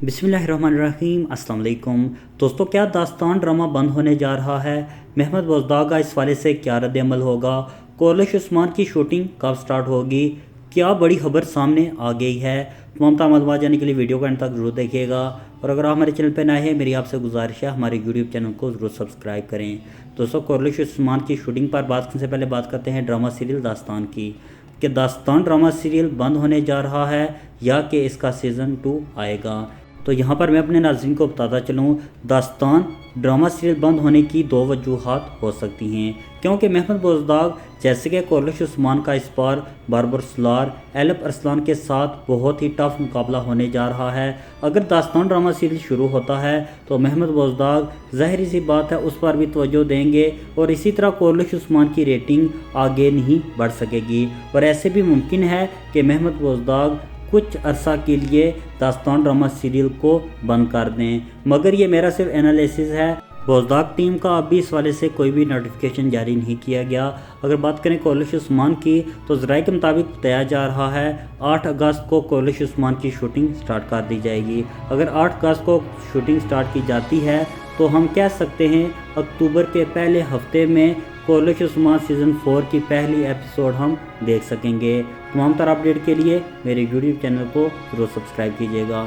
बिस्मिल्लाहिर्रहमानिर्रहीम। अस्सलाम वालेकुम दोस्तों, क्या दास्तान ड्रामा बंद होने जा रहा है? महमूद बोजदार का इस वाले से क्या रद्द-ए-अमल होगा? कोर्लिश उस्मान की शूटिंग कब स्टार्ट होगी? क्या बड़ी खबर सामने आ गई है? तमाम मालूमात जानने के लिए वीडियो को अंत तक जरूर देखिएगा। और अगर आप हमारे चैनल पर नए हैं, मेरी आपसे गुजारिश है हमारे यूट्यूब चैनल को ज़रूर सब्सक्राइब करें। दोस्तों, कोर्लिश उस्मान की शूटिंग पर बात करने से पहले बात करते हैं ड्रामा सीरियल दास्तान की, कि दास्तान ड्रामा सीरियल बंद होने जा रहा है या कि इसका सीज़न 2 आएगा। तो यहाँ पर मैं अपने नाज़रीन को बताता चलूँ, दास्तान ड्रामा सीरियल बंद होने की दो वजूहात हो सकती हैं, क्योंकि महमूद बोजदार जैसे कि कोर्लिश उस्मान का इस बार बारबर सलार एलफ अरसलान के साथ बहुत ही टफ मुकाबला होने जा रहा है। अगर दास्तान ड्रामा सीरीज शुरू होता है तो महमूद बोजदार ज़ाहिर सी बात है उस पर भी तवज्जो देंगे और इसी तरह कोर्लिश उस्मान की रेटिंग आगे नहीं बढ़ सकेगी। और ऐसे भी मुमकिन है कि महमूद बोजदार कुछ अरसा के लिए दास्तान ड्रामा सीरियल को बंद कर दें, मगर ये मेरा सिर्फ एनालिसिस है। बोजदार टीम का अभी इस वाले से कोई भी नोटिफिकेशन जारी नहीं किया गया। अगर बात करें कोर्लिश उस्मान की, तो ज़राए के मुताबिक बताया जा रहा है 8 अगस्त को कोर्लिश उस्मान की शूटिंग स्टार्ट कर दी जाएगी। अगर 8 अगस्त को शूटिंग स्टार्ट की जाती है तो हम कह सकते हैं अक्टूबर के पहले हफ्ते में कोर्लिश उस्मान सीज़न 4 की पहली एपिसोड हम देख सकेंगे। तमाम तरह अपडेट के लिए मेरे यूट्यूब चैनल को ज़रूर सब्सक्राइब कीजिएगा।